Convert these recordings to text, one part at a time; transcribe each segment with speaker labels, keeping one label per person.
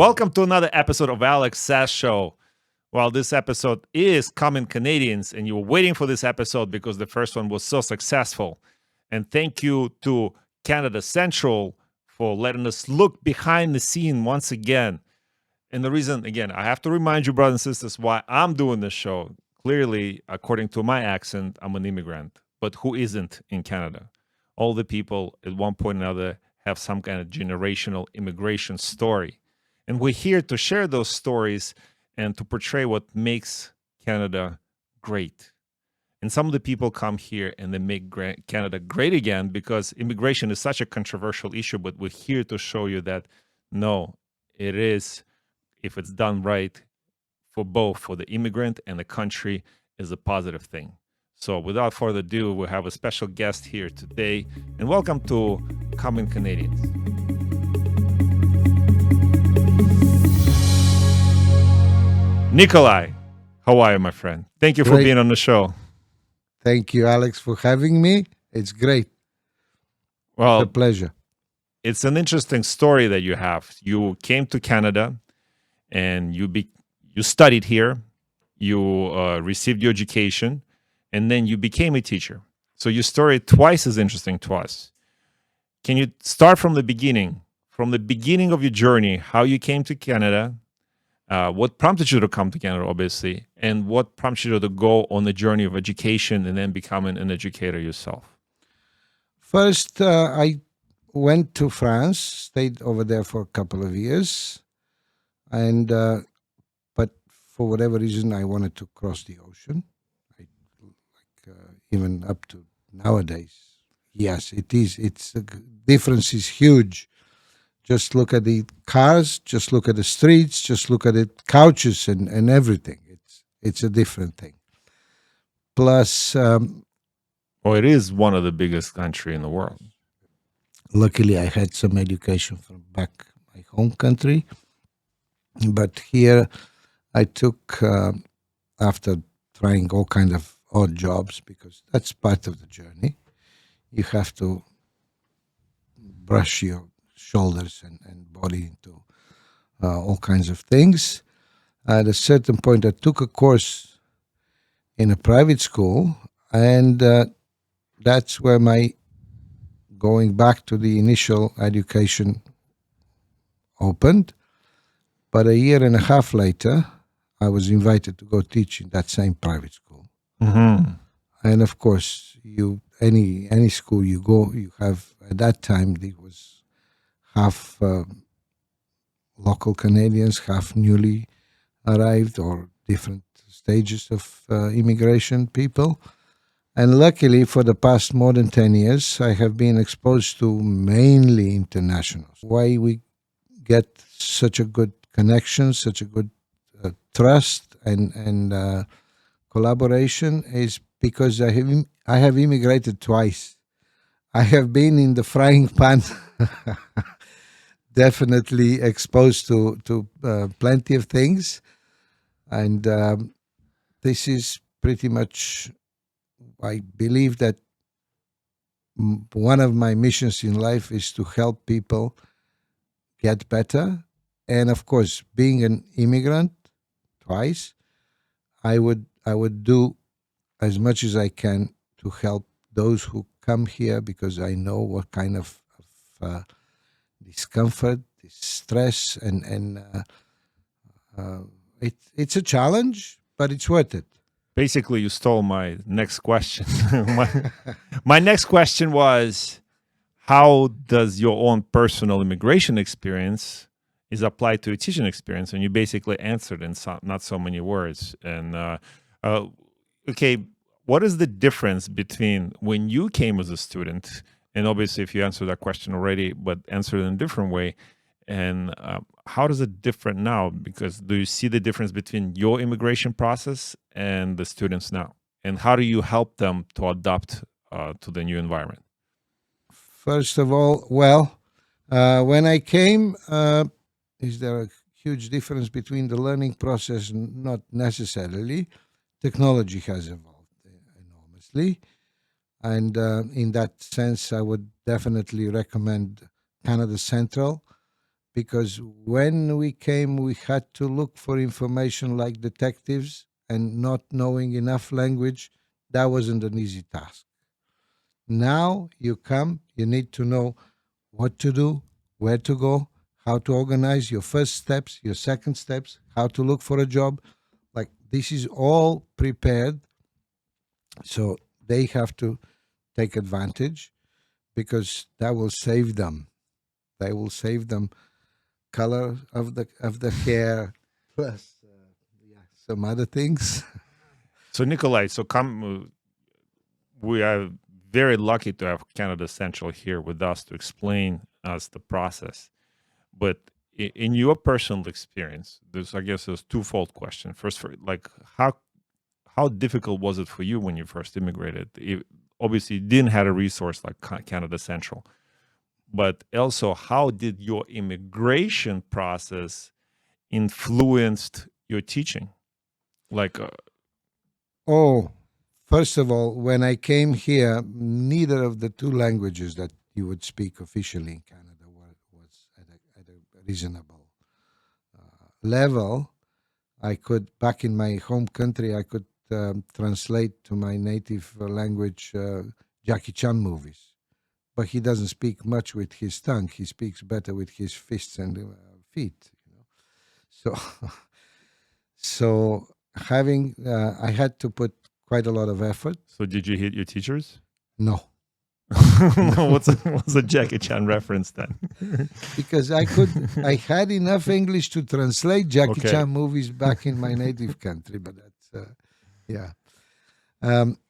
Speaker 1: Welcome to another episode of Alex Sass Show. Well, this episode is Common Canadians, and you were waiting for this episode because the first one was so successful. And thank you to Canada Central for letting us look behind the scene once again. And the reason, again, I have to remind you, brothers and sisters, why I'm doing this show. Clearly, according to my accent, I'm an immigrant, but who isn't in Canada? All the people at one point or another have some kind of generational immigration story. And we're here to share those stories and to portray what makes Canada great. And some of the people come here and they make Canada great again because immigration is such a controversial issue, but we're here to show you that no, it is, if it's done right, for both, for the immigrant and the country, is a positive thing. So without further ado, we have a special guest here today, and welcome to Common Canadians. Nikolai, how are you, my friend? Thank you for
Speaker 2: Great.
Speaker 1: being on the show.
Speaker 2: Thank you, Alex, for having me. It's great. It's a
Speaker 1: Well,
Speaker 2: pleasure.
Speaker 1: it's an interesting story that you have. You came to Canada, and you studied here, you received your education, and then you became a teacher. So your story twice as interesting to us. Can you start from the beginning of your journey, how you came to Canada, what prompted you to come to Canada, obviously, and what prompted you to go on the journey of education and then becoming an educator yourself?
Speaker 2: First, I went to France, stayed over there for a couple of years, and but for whatever reason, I wanted to cross the ocean. Even up to nowadays, yes, it is. It's the difference is huge. Just look at the cars, just look at the streets, just look at the couches and everything. It's a different thing. Plus,
Speaker 1: Well, it is one of the biggest country in the world.
Speaker 2: luckily, I had some education from back my home country, but here I took after trying all kind of odd jobs because that's part of the journey. You have to brush your shoulders and body into all kinds of things. At a certain point, I took a course in a private school, and that's where my going back to the initial education opened. But a year and a half later, I was invited to go teach in that same private school.
Speaker 1: Mm-hmm.
Speaker 2: And of course, any school you go, you have at that time it was half local Canadians, half newly arrived or different stages of immigration people. And luckily, for the past more than 10 years, I have been exposed to mainly internationals. Why we get such a good connection, such a good trust and collaboration is because I have immigrated twice. I have been in the frying pan, definitely exposed to plenty of things, and this is pretty much. I believe that one of my missions in life is to help people get better, and of course, being an immigrant twice, I would do as much as I can to help those who come here because I know what kind of discomfort, stress, and it's a challenge, but it's worth it.
Speaker 1: Basically, you stole my next question. my next question was, how does your own personal immigration experience is applied to your teaching experience? And you basically answered in not so many words. And okay, what is the difference between when you came as a student, and obviously if you answered that question already, but answered it in a different way, and how does it different now? Because do you see the difference between your immigration process and the students now? And how do you help them to adapt to the new environment?
Speaker 2: First of all, well, when I came, is there a huge difference between the learning process? Not necessarily. Technology has evolved enormously. And in that sense, I would definitely recommend Canada Central because when we came, we had to look for information like detectives, and not knowing enough language, that wasn't an easy task. Now you come, you need to know what to do, where to go, how to organize your first steps, your second steps, how to look for a job. Like this is all prepared, so they have to take advantage, because that will save them. They will save them color of the hair, plus yeah, some other things.
Speaker 1: So Nikolai, we are very lucky to have Canada Central here with us to explain us the process. But in your personal experience, I guess there's twofold question. First, for like how difficult was it for you when you first immigrated? Obviously, you didn't have a resource like Canada Central, but also how did your immigration process influenced your teaching? Like,
Speaker 2: Oh, first of all, when I came here, neither of the two languages that you would speak officially in Canada was at a reasonable level. I could, back in my home country, I could translate to my native language Jackie Chan movies. But he doesn't speak much with his tongue. He speaks better with his fists and feet. So, so having, I had to put quite a lot of effort.
Speaker 1: so did you hit your teachers?
Speaker 2: No,
Speaker 1: What's a Jackie Chan reference then?
Speaker 2: because I had enough English to translate Jackie
Speaker 1: Okay.
Speaker 2: Chan movies back in my native country. But that's yeah.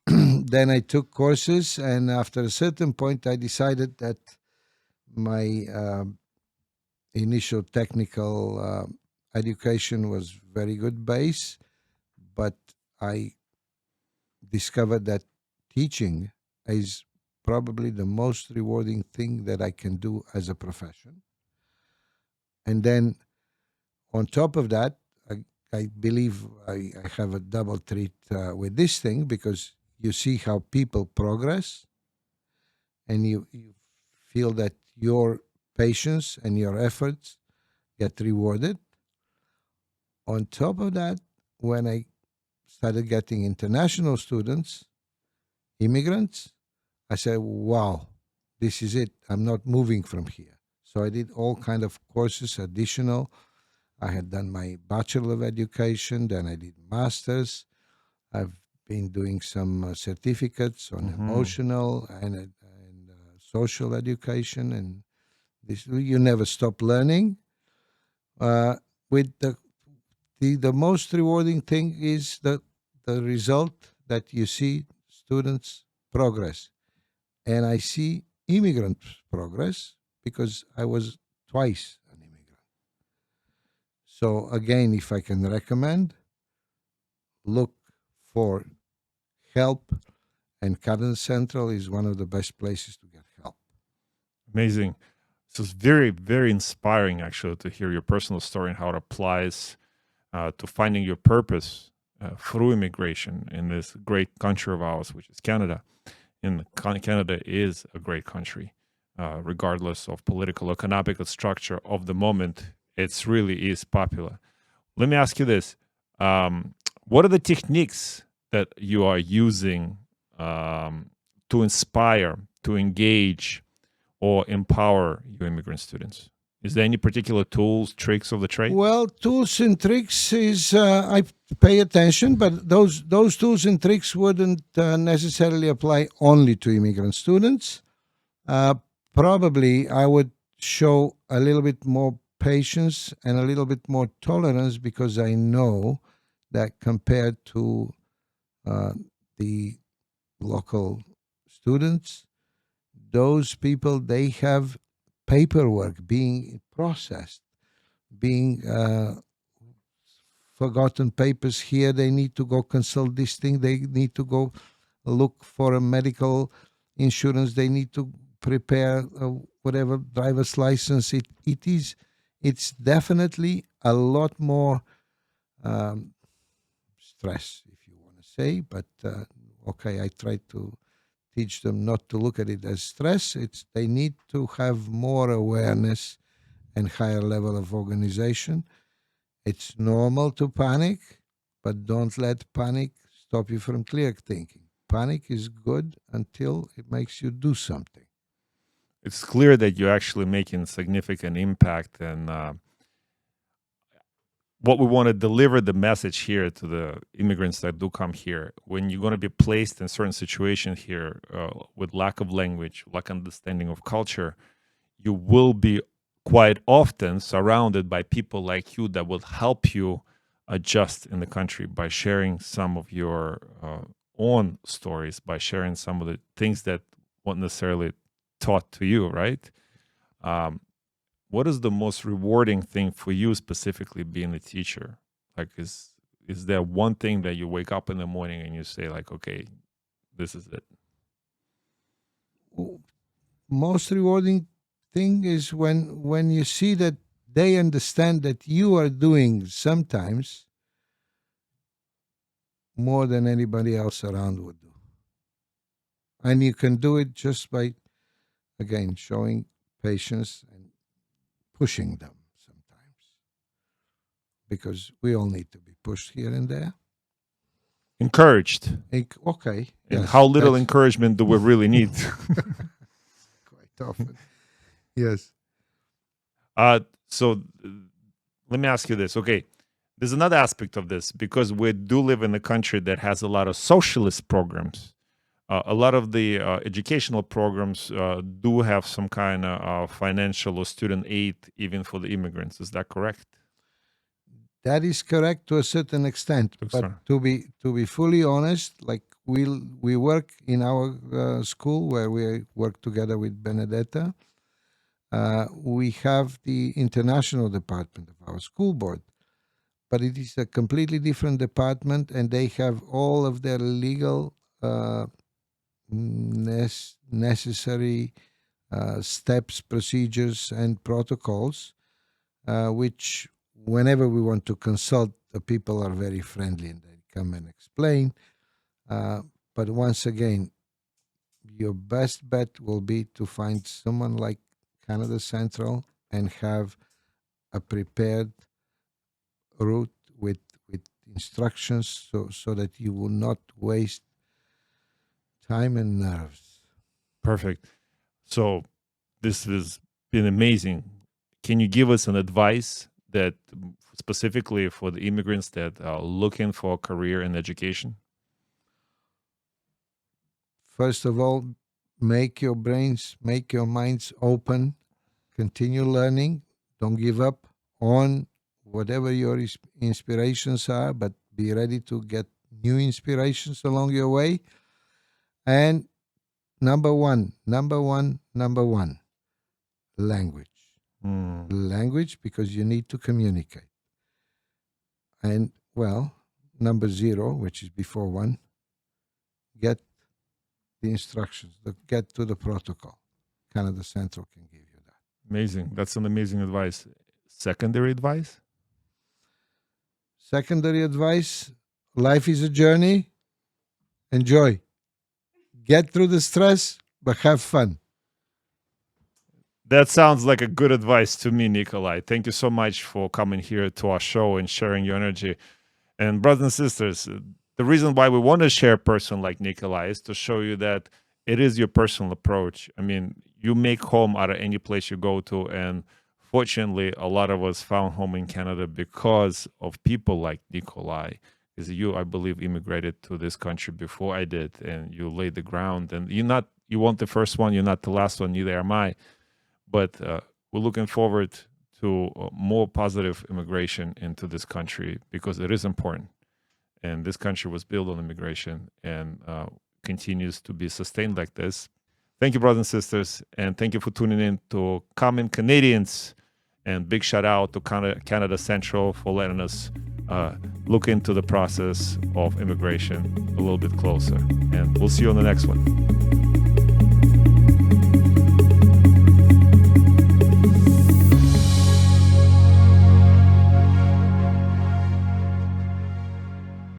Speaker 2: Then I took courses, and after a certain point, I decided that my initial technical education was very good base, but I discovered that teaching is probably the most rewarding thing that I can do as a profession. And then on top of that, I believe I have a double treat with this thing, because you see how people progress, and you feel that your patience and your efforts get rewarded. On top of that, when I started getting international students, immigrants, I said, wow, this is it. I'm not moving from here. So I did all kind of courses, additional. I had done my Bachelor of Education, then I did Masters. I've been doing some certificates on emotional and social education, and this you never stop learning. With the most rewarding thing is the result that you see students progress, and I see immigrants progress because I was twice an immigrant. So again, if I can recommend, look for help, and Canada Central is one of the best places to get help.
Speaker 1: Amazing. So it's very, very inspiring actually to hear your personal story and how it applies to finding your purpose through immigration in this great country of ours, which is Canada. And Canada is a great country, regardless of political, economic structure of the moment. It really is popular. Let me ask you this: what are the techniques that you are using to inspire, to engage, or empower your immigrant students? Is there any particular tools, tricks of the trade?
Speaker 2: Well, tools and tricks is I pay attention, but those tools and tricks wouldn't necessarily apply only to immigrant students. Uh, Probably I would show a little bit more patience and a little bit more tolerance, because I know that compared to uh, the local students, those people, they have paperwork being processed, being forgotten papers here. They need to go consult this thing. They need to go look for a medical insurance. They need to prepare whatever driver's license. It's definitely a lot more um, stress, if you want to say. But okay, I try to teach them not to look at it as stress. It's they need to have more awareness and higher level of organization. It's normal to panic, but don't let panic stop you from clear thinking. Panic is good until it makes you do something.
Speaker 1: It's clear that you're actually making significant impact, and what we want to deliver the message here to the immigrants that do come here. When you're going to be placed in certain situation here with lack of language, lack of understanding of culture, you will be quite often surrounded by people like you that will help you adjust in the country by sharing some of your own stories, by sharing some of the things that weren't necessarily taught to you, right? Um, what is the most rewarding thing for you specifically being a teacher? Like, is there one thing that you wake up in the morning and you say, like, okay, this is it?
Speaker 2: Most rewarding thing is when you see that they understand that you are doing sometimes more than anybody else around would do. And you can do it just by, again, showing patience and pushing them sometimes. Because we all need to be pushed here and there.
Speaker 1: Encouraged.
Speaker 2: Okay.
Speaker 1: And
Speaker 2: yes,
Speaker 1: how little
Speaker 2: that's
Speaker 1: encouragement do we really need?
Speaker 2: quite often. Yes.
Speaker 1: So let me ask you this. Okay, there's another aspect of this because we do live in a country that has a lot of socialist programs. A lot of the educational programs do have some kind of financial or student aid, even for the immigrants. Is that correct?
Speaker 2: That is correct to a certain extent,
Speaker 1: Yes,
Speaker 2: but
Speaker 1: sir.
Speaker 2: to be fully honest, like we work in our school where we work together with Benedetta. We have the international department of our school board, but it is a completely different department, and they have all of their legal necessary steps, procedures, and protocols, which whenever we want to consult, the people are very friendly and they come and explain. But once again, your best bet will be to find someone like Canada Central and have a prepared route with instructions so that you will not waste time and nerves.
Speaker 1: Perfect. So this has been amazing. Can you give us an advice that specifically for the immigrants that are looking for a career in education?
Speaker 2: First of all, make your minds open, continue learning, don't give up on whatever your inspirations are, but be ready to get new inspirations along your way. And number one, language.
Speaker 1: Mm.
Speaker 2: Language, because you need to communicate. And, well, number 0, which is before 1, get the instructions, get to the protocol. Canada Central can give you that.
Speaker 1: Amazing. That's an amazing advice. Secondary advice?
Speaker 2: Secondary advice, life is a journey. Enjoy. Get through the stress, but have fun.
Speaker 1: That sounds like a good advice to me, Nikolai. Thank you so much for coming here to our show and sharing your energy. And brothers and sisters, the reason why we want to share a person like Nikolai is to show you that it is your personal approach. I mean, you make home out of any place you go to. And fortunately, a lot of us found home in Canada because of people like Nikolai. Because you, I believe, immigrated to this country before I did, and you laid the ground. And you weren't the first one, you're not the last one, neither am I. But we're looking forward to more positive immigration into this country because it is important. And this country was built on immigration and continues to be sustained like this. Thank you, brothers and sisters. And thank you for tuning in to Common Canadians. And big shout out to Canada Central for letting us look into the process of immigration a little bit closer. And we'll see you on the next one.